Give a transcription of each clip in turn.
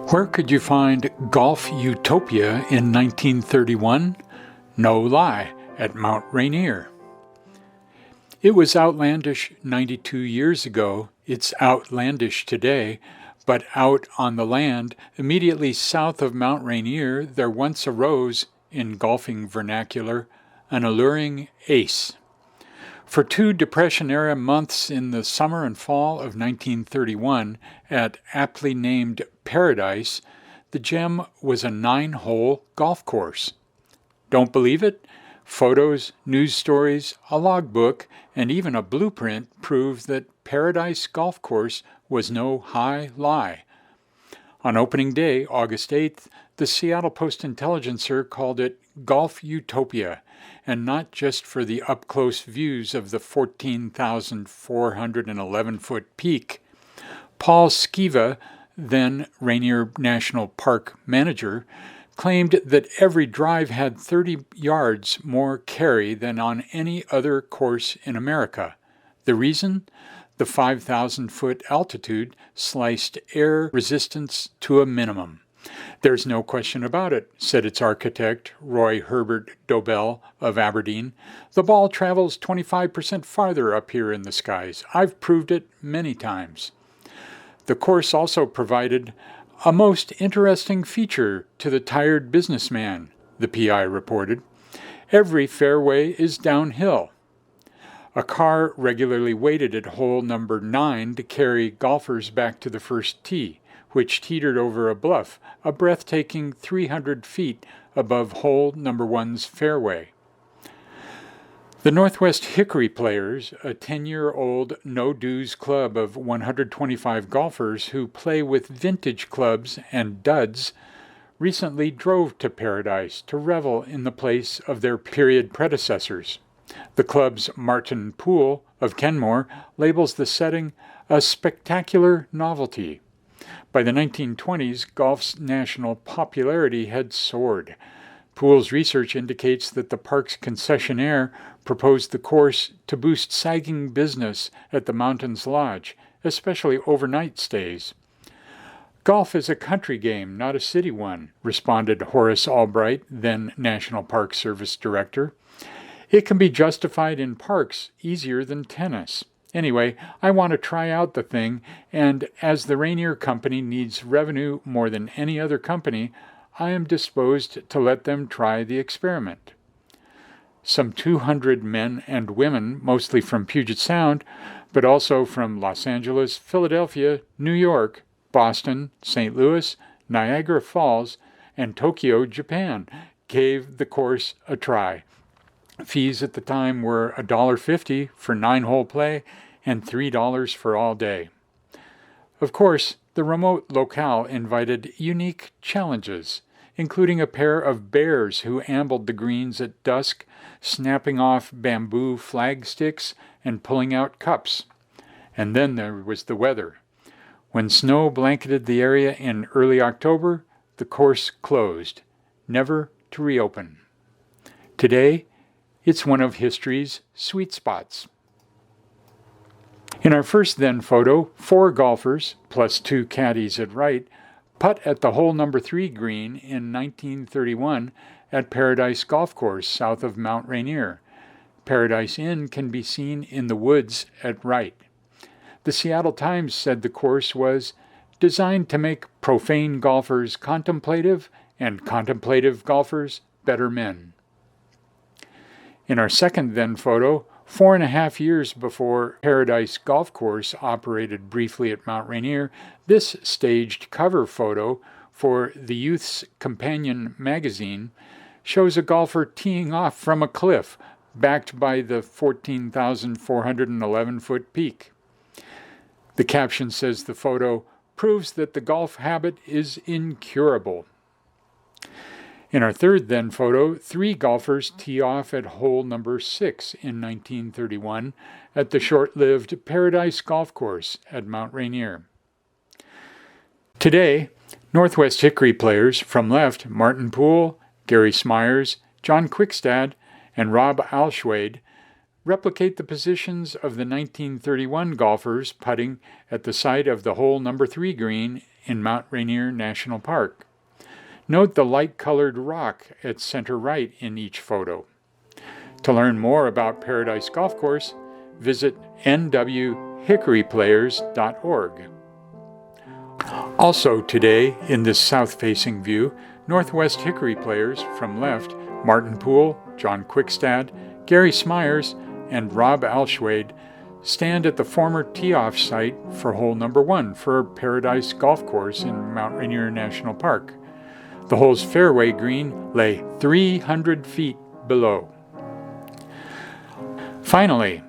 Where could you find golf utopia in 1931? No lie, at Mount Rainier. It was outlandish 92 years ago, it's outlandish today, but out on the land, immediately south of Mount Rainier, there once arose, in golfing vernacular, an alluring ace. For 2 Depression-era months in the summer and fall of 1931, at aptly named Paradise, the gem was a 9-hole golf course. Don't believe it? Photos, news stories, a logbook, and even a blueprint prove that Paradise Golf Course was no high lie. On opening day, August 8th, the Seattle Post-Intelligencer called it Golf Utopia, and not just for the up-close views of the 14,411-foot peak. Paul Skiva, then Rainier National Park manager, claimed that every drive had 30 yards more carry than on any other course in America. The reason? The 5,000-foot altitude sliced air resistance to a minimum. There's no question about it, said its architect, Roy Herbert Dobell of Aberdeen. The ball travels 25% farther up here in the skies. I've proved it many times. The course also provided a most interesting feature to the tired businessman, the PI reported. Every fairway is downhill. A car regularly waited at hole number 9 to carry golfers back to the first tee, which teetered over a bluff, a breathtaking 300 feet above hole number 1's fairway. The Northwest Hickory Players, a 10-year-old no-dues club of 125 golfers who play with vintage clubs and duds, recently drove to Paradise to revel in the place of their period predecessors. The club's Martin Poole of Kenmore labels the setting a spectacular novelty. By the 1920s, golf's national popularity had soared. Poole's research indicates that the park's concessionaire proposed the course to boost sagging business at the Mountains Lodge, especially overnight stays. Golf is a country game, not a city one, responded Horace Albright, then National Park Service Director. It can be justified in parks easier than tennis. Anyway, I want to try out the thing, and as the Rainier Company needs revenue more than any other company, I am disposed to let them try the experiment. Some 200 men and women, mostly from Puget Sound, but also from Los Angeles, Philadelphia, New York, Boston, St. Louis, Niagara Falls, and Tokyo, Japan, gave the course a try. Fees at the time were $1.50 for 9-hole play and $3 for all day. Of course, the remote locale invited unique challenges, including a pair of bears who ambled the greens at dusk, snapping off bamboo flag sticks and pulling out cups. And then there was the weather. When snow blanketed the area in early October, the course closed, never to reopen. Today, it's one of history's sweet spots. In our first then photo, 4 golfers, plus 2 caddies at right, putt at the hole number 3 green in 1931 at Paradise Golf Course south of Mount Rainier. Paradise Inn can be seen in the woods at right. The Seattle Times said the course was designed to make profane golfers contemplative and contemplative golfers better men. In our second then photo, 4.5 years before Paradise Golf Course operated briefly at Mount Rainier, this staged cover photo for the Youth's Companion magazine shows a golfer teeing off from a cliff, backed by the 14,411-foot peak. The caption says the photo proves that the golf habit is incurable. In our third then photo, 3 golfers tee off at hole number 6 in 1931 at the short-lived Paradise Golf Course at Mount Rainier. Today, Northwest Hickory players from left, Martin Poole, Gary Smyers, John Quickstad, and Rob Alschwade replicate the positions of the 1931 golfers putting at the site of the hole number 3 green in Mount Rainier National Park. Note the light-colored rock at center right in each photo. To learn more about Paradise Golf Course, visit nwhickoryplayers.org. Also today, in this south-facing view, Northwest Hickory players from left, Martin Poole, John Quickstad, Gary Smyers, and Rob Alschwade stand at the former tee-off site for hole number 1 for Paradise Golf Course in Mount Rainier National Park. The hole's fairway green lay 300 feet below. Finally,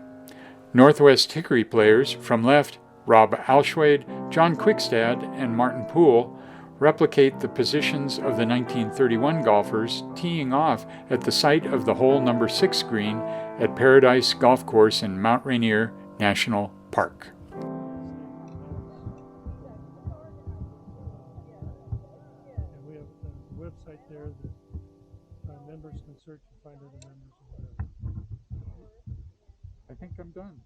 Northwest Hickory players from left, Rob Alschwade, John Quickstad, and Martin Poole replicate the positions of the 1931 golfers teeing off at the site of the hole number 6 green at Paradise Golf Course in Mount Rainier National Park. And we have a website there that members can search and find other members or whatever. I think I'm done.